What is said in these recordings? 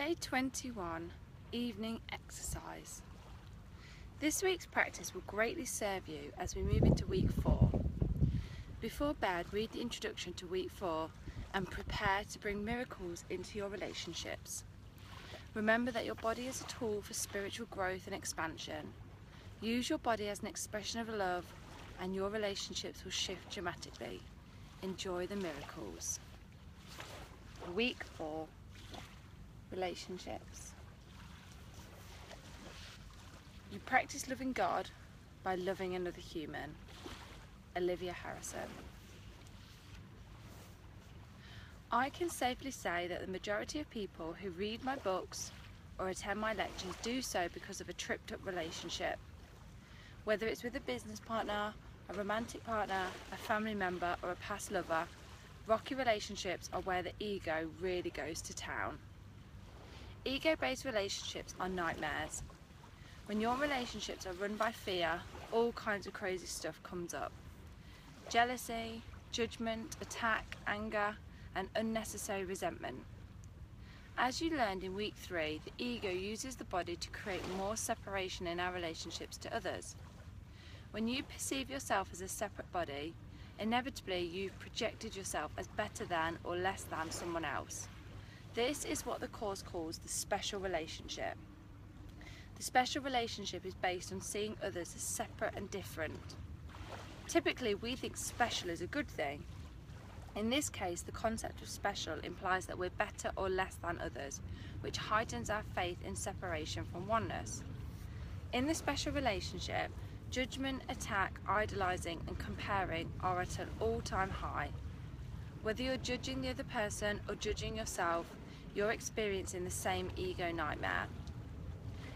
Day 21, Evening Exercise. This week's practice will greatly serve you as we move into week 4. Before bed, read the introduction to week 4 and prepare to bring miracles into your relationships. Remember that your body is a tool for spiritual growth and expansion. Use your body as an expression of love and your relationships will shift dramatically. Enjoy the miracles. Week 4. Relationships. You practice loving God by loving another human. Olivia Harrison. I can safely say that the majority of people who read my books or attend my lectures do so because of a tripped up relationship. Whether it's with a business partner, a romantic partner, a family member or a past lover, rocky relationships are where the ego really goes to town. Ego-based relationships are nightmares. When your relationships are run by fear, all kinds of crazy stuff comes up. Jealousy, judgment, attack, anger, and unnecessary resentment. As you learned in week 3, the ego uses the body to create more separation in our relationships to others. When you perceive yourself as a separate body, inevitably you've projected yourself as better than or less than someone else. This is what the Course calls the special relationship. The special relationship is based on seeing others as separate and different. Typically, we think special is a good thing. In this case, the concept of special implies that we're better or less than others, which heightens our faith in separation from oneness. In the special relationship, judgment, attack, idolizing, and comparing are at an all-time high. Whether you're judging the other person or judging yourself, you're experiencing the same ego nightmare.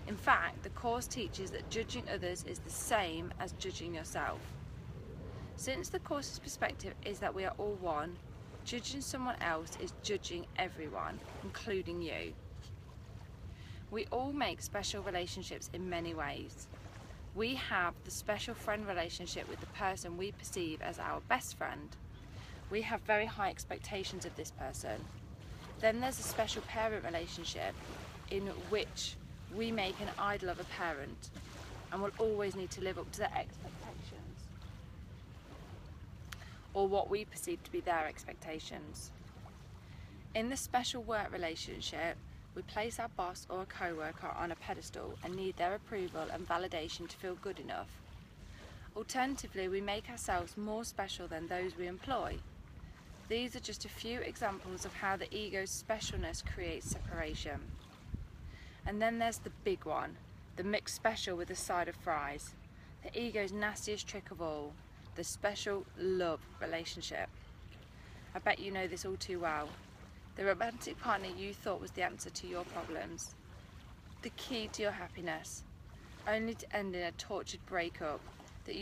In fact, the Course teaches that judging others is the same as judging yourself. Since the Course's perspective is that we are all one, judging someone else is judging everyone, including you. We all make special relationships in many ways. We have the special friend relationship with the person we perceive as our best friend. We have very high expectations of this person. Then there's a special parent relationship in which we make an idol of a parent and will always need to live up to their expectations or what we perceive to be their expectations. In the special work relationship, we place our boss or a co-worker on a pedestal and need their approval and validation to feel good enough. Alternatively, we make ourselves more special than those we employ. These are just a few examples of how the ego's specialness creates separation. And then there's the big one, the mixed special with a side of fries. The ego's nastiest trick of all, the special love relationship. I bet you know this all too well. The romantic partner you thought was the answer to your problems, the key to your happiness, only to end in a tortured breakup that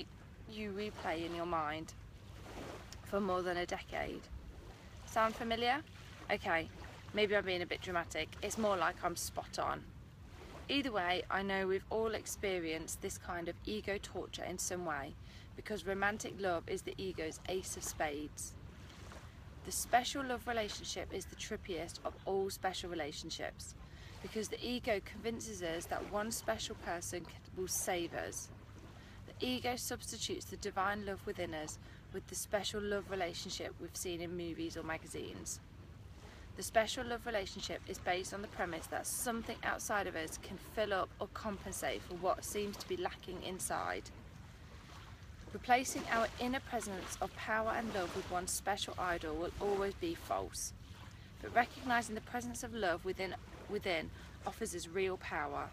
you replay in your mind for more than a decade. Sound familiar? Okay, maybe I'm being a bit dramatic. It's more like I'm spot on. Either way, I know we've all experienced this kind of ego torture in some way because romantic love is the ego's ace of spades. The special love relationship is the trippiest of all special relationships because the ego convinces us that one special person will save us. The ego substitutes the divine love within us with the special love relationship we've seen in movies or magazines. The special love relationship is based on the premise that something outside of us can fill up or compensate for what seems to be lacking inside. Replacing our inner presence of power and love with one special idol will always be false, but recognizing the presence of love within offers us real power.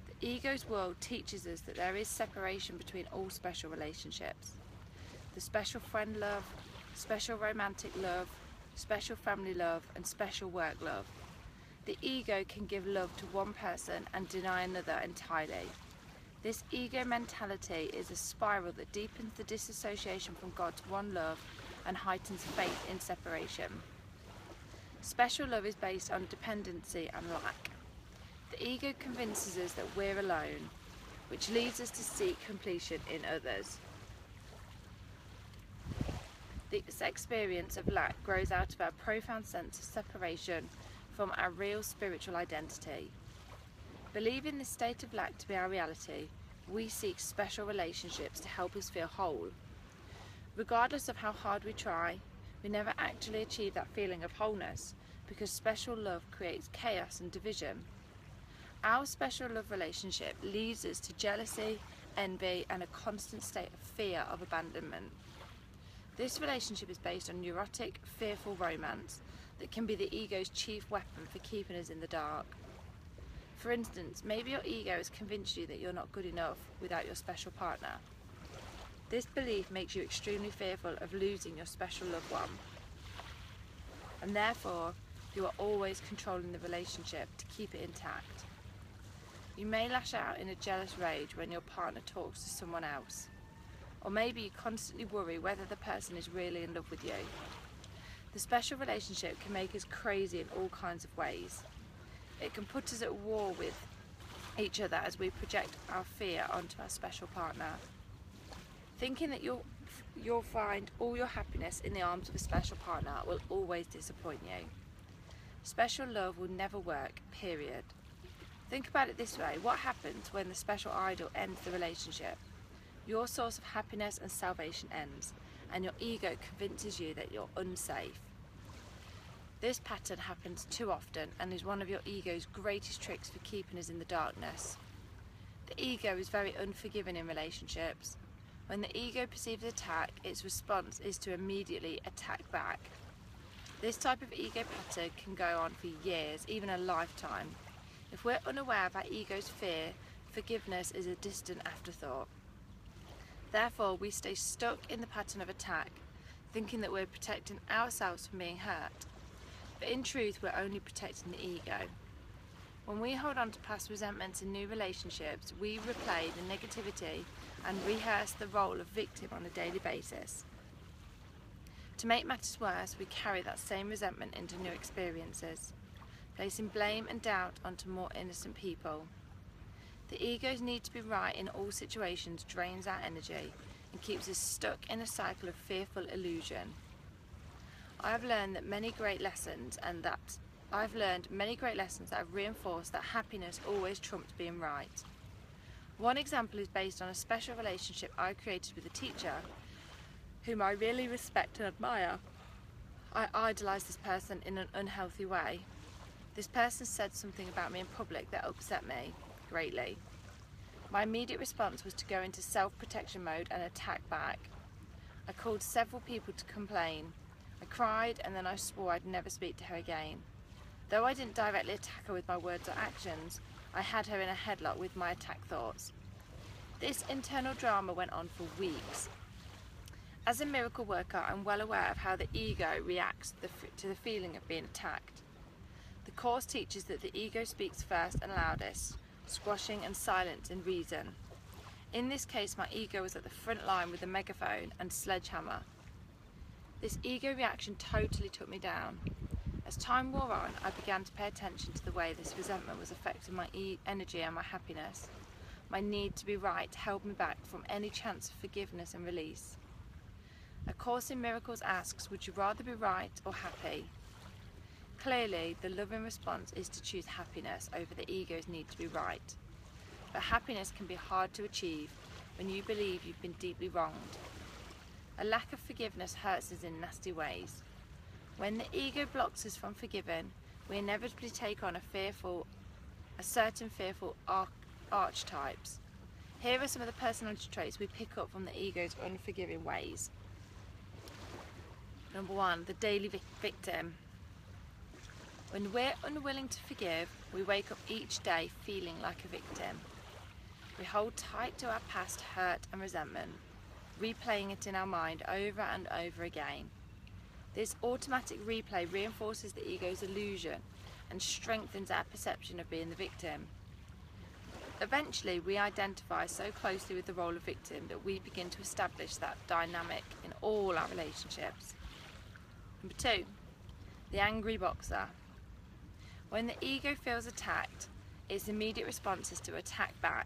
The ego's world teaches us that there is separation between all special relationships. The special friend love, special romantic love, special family love, and special work love. The ego can give love to one person and deny another entirely. This ego mentality is a spiral that deepens the disassociation from God's one love and heightens faith in separation. Special love is based on dependency and lack. The ego convinces us that we're alone, which leads us to seek completion in others. This experience of lack grows out of our profound sense of separation from our real spiritual identity. Believing this state of lack to be our reality, we seek special relationships to help us feel whole. Regardless of how hard we try, we never actually achieve that feeling of wholeness because special love creates chaos and division. Our special love relationship leads us to jealousy, envy, and a constant state of fear of abandonment. This relationship is based on neurotic, fearful romance that can be the ego's chief weapon for keeping us in the dark. For instance, maybe your ego has convinced you that you're not good enough without your special partner. This belief makes you extremely fearful of losing your special loved one, and therefore you are always controlling the relationship to keep it intact. You may lash out in a jealous rage when your partner talks to someone else, or maybe you constantly worry whether the person is really in love with you. The special relationship can make us crazy in all kinds of ways. It can put us at war with each other as we project our fear onto our special partner. Thinking that you'll find all your happiness in the arms of a special partner will always disappoint you. Special love will never work, period. Think about it this way: what happens when the special idol ends the relationship? Your source of happiness and salvation ends, and your ego convinces you that you're unsafe. This pattern happens too often and is one of your ego's greatest tricks for keeping us in the darkness. The ego is very unforgiving in relationships. When the ego perceives attack, its response is to immediately attack back. This type of ego pattern can go on for years, even a lifetime. If we're unaware of our ego's fear, forgiveness is a distant afterthought. Therefore, we stay stuck in the pattern of attack, thinking that we're protecting ourselves from being hurt. But in truth, we're only protecting the ego. When we hold on to past resentments in new relationships, we replay the negativity and rehearse the role of victim on a daily basis. To make matters worse, we carry that same resentment into new experiences, placing blame and doubt onto more innocent people. The ego's need to be right in all situations drains our energy and keeps us stuck in a cycle of fearful illusion. I have learned many great lessons that have reinforced that happiness always trumps being right. One example is based on a special relationship I created with a teacher whom I really respect and admire. I idolise this person in an unhealthy way. This person said something about me in public that upset me greatly. My immediate response was to go into self-protection mode and attack back. I called several people to complain. I cried and then I swore I'd never speak to her again. Though I didn't directly attack her with my words or actions, I had her in a headlock with my attack thoughts. This internal drama went on for weeks. As a miracle worker, I'm well aware of how the ego reacts to the feeling of being attacked. The Course teaches that the ego speaks first and loudest, squashing and silencing reason. In this case, my ego was at the front line with a megaphone and sledgehammer. This ego reaction totally took me down. As time wore on, I began to pay attention to the way this resentment was affecting my energy and my happiness. My need to be right held me back from any chance of forgiveness and release. A Course in Miracles asks, would you rather be right or happy? Clearly, the loving response is to choose happiness over the ego's need to be right. But happiness can be hard to achieve when you believe you've been deeply wronged. A lack of forgiveness hurts us in nasty ways. When the ego blocks us from forgiving, we inevitably take on certain fearful archetypes. Here are some of the personality traits we pick up from the ego's unforgiving ways. Number 1, the daily victim. When we're unwilling to forgive, we wake up each day feeling like a victim. We hold tight to our past hurt and resentment, replaying it in our mind over and over again. This automatic replay reinforces the ego's illusion and strengthens our perception of being the victim. Eventually, we identify so closely with the role of victim that we begin to establish that dynamic in all our relationships. Number 2, the angry boxer. When the ego feels attacked, its immediate response is to attack back.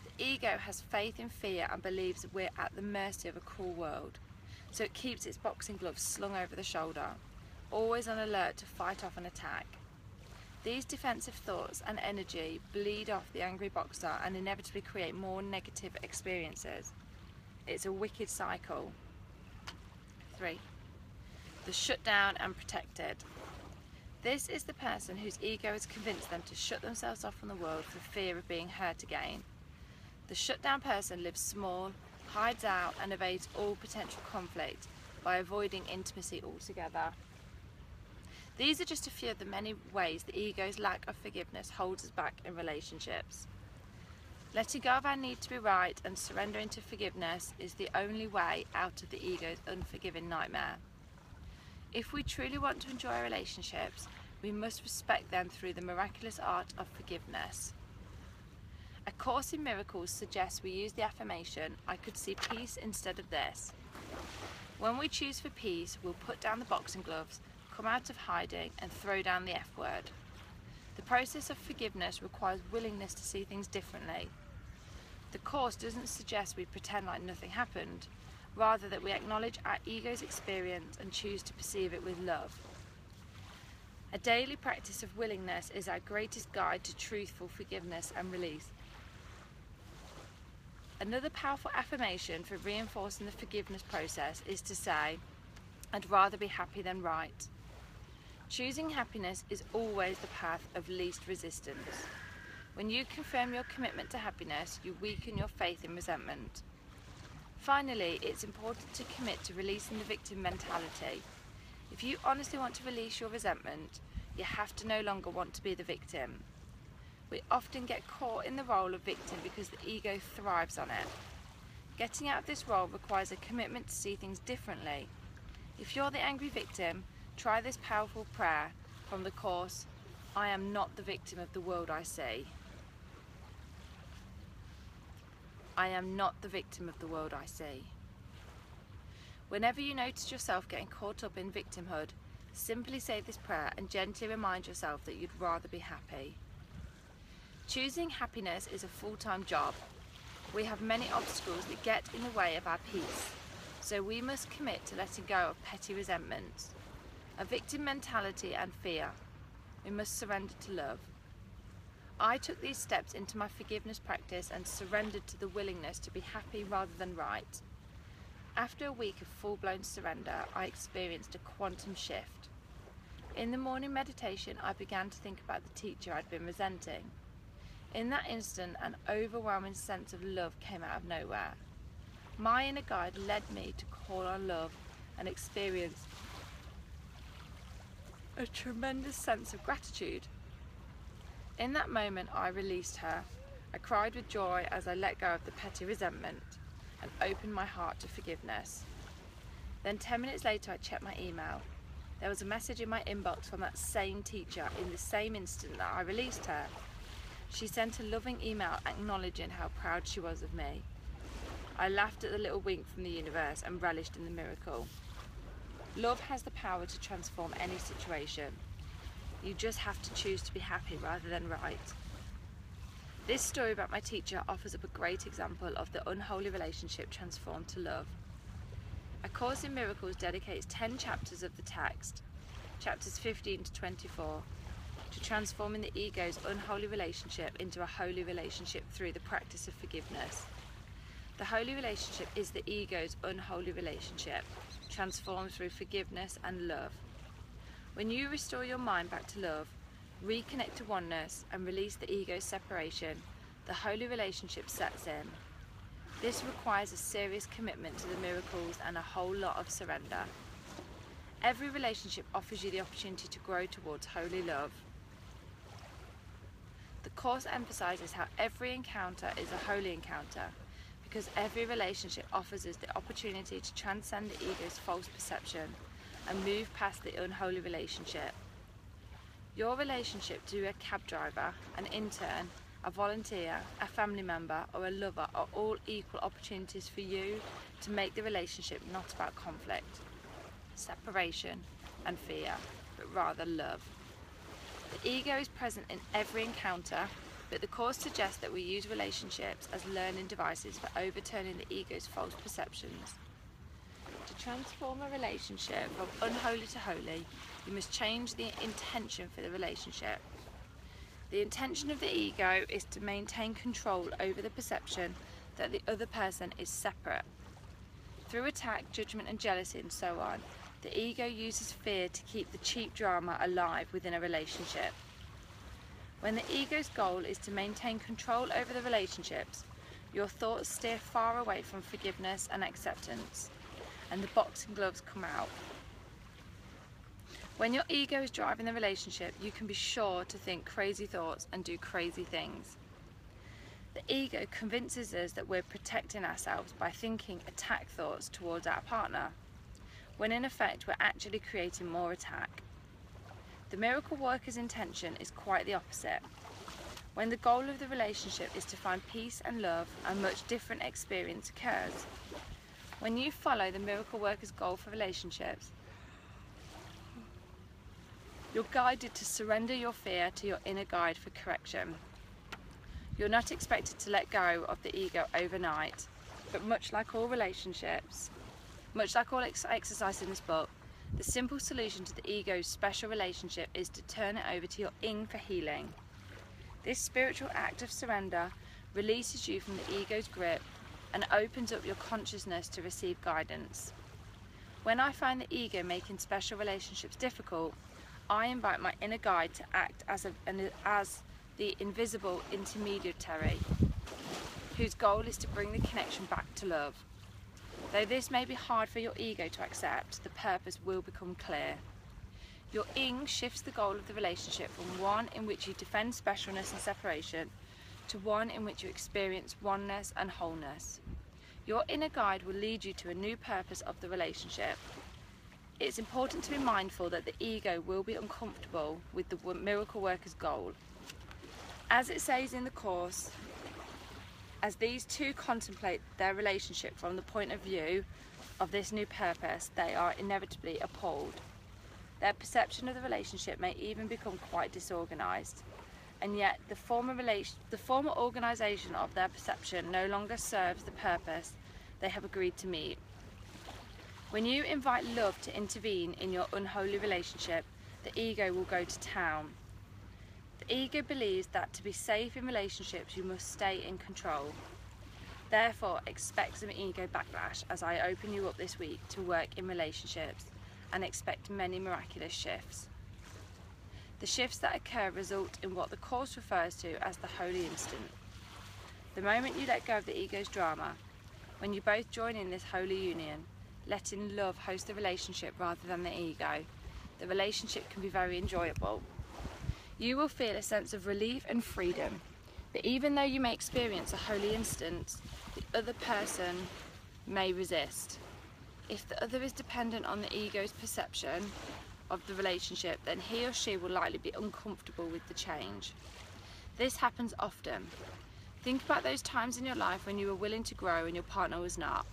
The ego has faith in fear and believes that we're at the mercy of a cruel world, so it keeps its boxing gloves slung over the shoulder, always on alert to fight off an attack. These defensive thoughts and energy bleed off the angry boxer and inevitably create more negative experiences. It's a wicked cycle. 3. The shut down and protected. This is the person whose ego has convinced them to shut themselves off from the world for fear of being hurt again. The shut down person lives small, hides out and evades all potential conflict by avoiding intimacy altogether. These are just a few of the many ways the ego's lack of forgiveness holds us back in relationships. Letting go of our need to be right and surrendering to forgiveness is the only way out of the ego's unforgiving nightmare. If we truly want to enjoy relationships, we must respect them through the miraculous art of forgiveness. A Course in Miracles suggests we use the affirmation, "I could see peace instead of this." When we choose for peace, we'll put down the boxing gloves, come out of hiding and throw down the F word. The process of forgiveness requires willingness to see things differently. The Course doesn't suggest we pretend like nothing happened, rather that we acknowledge our ego's experience and choose to perceive it with love. A daily practice of willingness is our greatest guide to truthful forgiveness and release. Another powerful affirmation for reinforcing the forgiveness process is to say, "I'd rather be happy than right." Choosing happiness is always the path of least resistance. When you confirm your commitment to happiness, you weaken your faith in resentment. Finally, it's important to commit to releasing the victim mentality. If you honestly want to release your resentment, you have to no longer want to be the victim. We often get caught in the role of victim because the ego thrives on it. Getting out of this role requires a commitment to see things differently. If you're the angry victim, try this powerful prayer from the Course, "I am not the victim of the world I see." I am not the victim of the world I see. Whenever you notice yourself getting caught up in victimhood, simply say this prayer and gently remind yourself that you'd rather be happy. Choosing happiness is a full-time job. We have many obstacles that get in the way of our peace, so we must commit to letting go of petty resentments, a victim mentality and fear. We must surrender to love. I took these steps into my forgiveness practice and surrendered to the willingness to be happy rather than right. After a week of full-blown surrender, I experienced a quantum shift. In the morning meditation, I began to think about the teacher I'd been resenting. In that instant, an overwhelming sense of love came out of nowhere. My inner guide led me to call on love and experience a tremendous sense of gratitude. In that moment, I released her. I cried with joy as I let go of the petty resentment and opened my heart to forgiveness. Then 10 minutes later, I checked my email. There was a message in my inbox from that same teacher in the same instant that I released her. She sent a loving email acknowledging how proud she was of me. I laughed at the little wink from the universe and relished in the miracle. Love has the power to transform any situation. You just have to choose to be happy rather than right. This story about my teacher offers up a great example of the unholy relationship transformed to love. A Course in Miracles dedicates 10 chapters of the text, chapters 15 to 24, to transforming the ego's unholy relationship into a holy relationship through the practice of forgiveness. The holy relationship is the ego's unholy relationship, transformed through forgiveness and love. When you restore your mind back to love, reconnect to oneness and release the ego's separation, the holy relationship sets in. This requires a serious commitment to the miracles and a whole lot of surrender. Every relationship offers you the opportunity to grow towards holy love. The Course emphasizes how every encounter is a holy encounter, because every relationship offers us the opportunity to transcend the ego's false perception and move past the unholy relationship. Your relationship to a cab driver, an intern, a volunteer, a family member or a lover are all equal opportunities for you to make the relationship not about conflict, separation and fear, but rather love. The ego is present in every encounter, but the Course suggests that we use relationships as learning devices for overturning the ego's false perceptions. To transform a relationship from unholy to holy, you must change the intention for the relationship. The intention of the ego is to maintain control over the perception that the other person is separate. Through attack, judgment and jealousy and so on, the ego uses fear to keep the cheap drama alive within a relationship. When the ego's goal is to maintain control over the relationships, your thoughts steer far away from forgiveness and acceptance, and the boxing gloves come out. When your ego is driving the relationship, you can be sure to think crazy thoughts and do crazy things. The ego convinces us that we're protecting ourselves by thinking attack thoughts towards our partner, when in effect we're actually creating more attack. The miracle worker's intention is quite the opposite. When the goal of the relationship is to find peace and love, a much different experience occurs. When you follow the miracle worker's goal for relationships, you're guided to surrender your fear to your inner guide for correction. You're not expected to let go of the ego overnight, but much like all relationships, much like all exercise in this book, the simple solution to the ego's special relationship is to turn it over to your ing for healing. This spiritual act of surrender releases you from the ego's grip and opens up your consciousness to receive guidance. When I find the ego making special relationships difficult, I invite my inner guide to act as the invisible intermediary, whose goal is to bring the connection back to love. Though this may be hard for your ego to accept, the purpose will become clear. Your ing shifts the goal of the relationship from one in which you defend specialness and separation to one in which you experience oneness and wholeness. Your inner guide will lead you to a new purpose of the relationship. It's important to be mindful that the ego will be uncomfortable with the miracle worker's goal. As it says in the Course, as these two contemplate their relationship from the point of view of this new purpose, they are inevitably appalled. Their perception of the relationship may even become quite disorganised, and yet the former organisation of their perception no longer serves the purpose they have agreed to meet. When you invite love to intervene in your unholy relationship, the ego will go to town. The ego believes that to be safe in relationships you must stay in control. Therefore, expect some ego backlash as I open you up this week to work in relationships, and expect many miraculous shifts. The shifts that occur result in what the Course refers to as the holy instant. The moment you let go of the ego's drama, when you both join in this holy union, letting love host the relationship rather than the ego, the relationship can be very enjoyable. You will feel a sense of relief and freedom, that even though you may experience a holy instant, the other person may resist. If the other is dependent on the ego's perception of the relationship, then he or she will likely be uncomfortable with the change. This happens often. Think about those times in your life when you were willing to grow and your partner was not.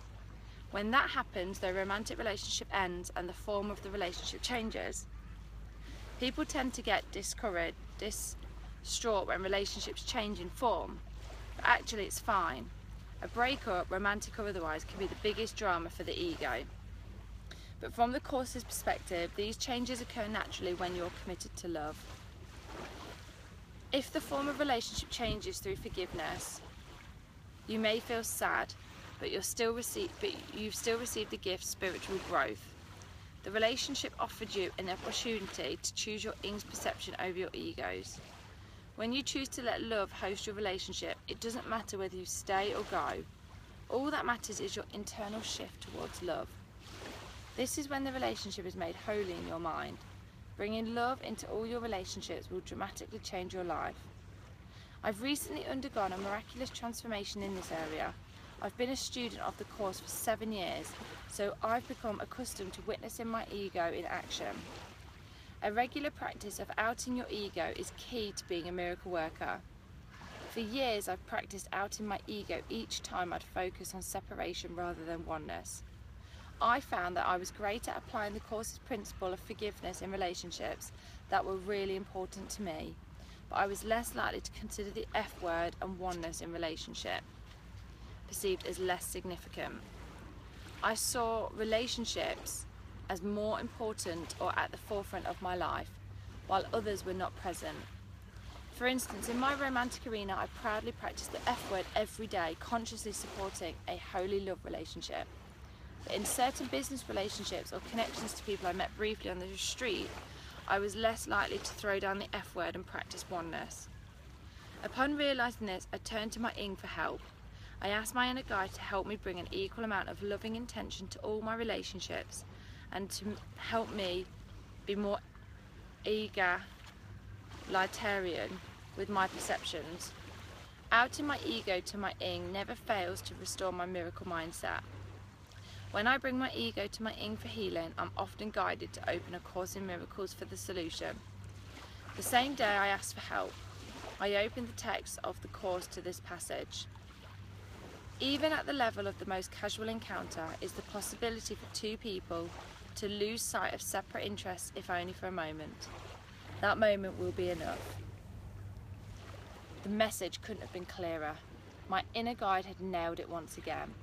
When that happens, the romantic relationship ends and the form of the relationship changes. People tend to get distraught when relationships change in form, but actually it's fine. A breakup, romantic or otherwise, can be the biggest drama for the ego. But from the Course's perspective, these changes occur naturally when you're committed to love. If the form of relationship changes through forgiveness, you may feel sad, but you've still received the gift of spiritual growth. The relationship offered you an opportunity to choose your ing's perception over your ego's. When you choose to let love host your relationship, it doesn't matter whether you stay or go. All that matters is your internal shift towards love. This is when the relationship is made holy in your mind. Bringing love into all your relationships will dramatically change your life. I've recently undergone a miraculous transformation in this area. I've been a student of the Course for 7 years, so I've become accustomed to witnessing my ego in action. A regular practice of outing your ego is key to being a miracle worker. For years I've practiced outing my ego each time I'd focus on separation rather than oneness. I found that I was great at applying the Course's principle of forgiveness in relationships that were really important to me, but I was less likely to consider the F word and oneness in relationship, perceived as less significant. I saw relationships as more important or at the forefront of my life, while others were not present. For instance, in my romantic arena, I proudly practice the F word every day, consciously supporting a holy love relationship. But in certain business relationships or connections to people I met briefly on the street, I was less likely to throw down the F word and practice oneness. Upon realising this, I turned to my Ing for help. I asked my inner guide to help me bring an equal amount of loving intention to all my relationships and to help me be more egalitarian with my perceptions. Outing my ego to my Ing never fails to restore my miracle mindset. When I bring my ego to my Ing for healing, I'm often guided to open A Course in Miracles for the solution. The same day I asked for help, I opened the text of the Course to this passage. Even at the level of the most casual encounter is the possibility for two people to lose sight of separate interests, if only for a moment. That moment will be enough. The message couldn't have been clearer. My inner guide had nailed it once again.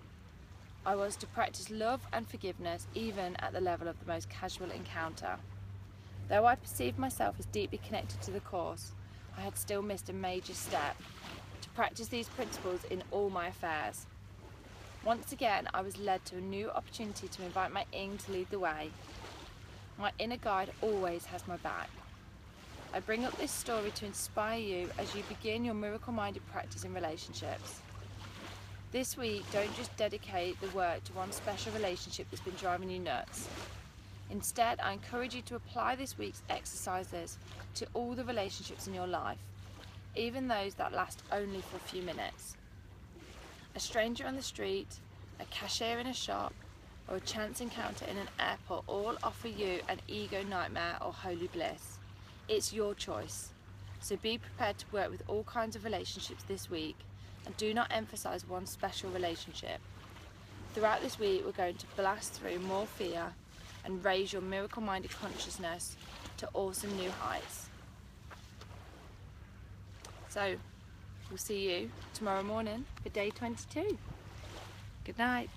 I was to practice love and forgiveness even at the level of the most casual encounter. Though I perceived myself as deeply connected to the Course, I had still missed a major step: to practice these principles in all my affairs. Once again, I was led to a new opportunity to invite my Ing to lead the way. My inner guide always has my back. I bring up this story to inspire you as you begin your miracle-minded practice in relationships. This week, don't just dedicate the work to one special relationship that's been driving you nuts. Instead, I encourage you to apply this week's exercises to all the relationships in your life, even those that last only for a few minutes. A stranger on the street, a cashier in a shop, or a chance encounter in an airport all offer you an ego nightmare or holy bliss. It's your choice. So be prepared to work with all kinds of relationships this week, and do not emphasize one special relationship. Throughout this week, we're going to blast through more fear and raise your miracle-minded consciousness to awesome new heights. So, we'll see you tomorrow morning for day 22. Good night.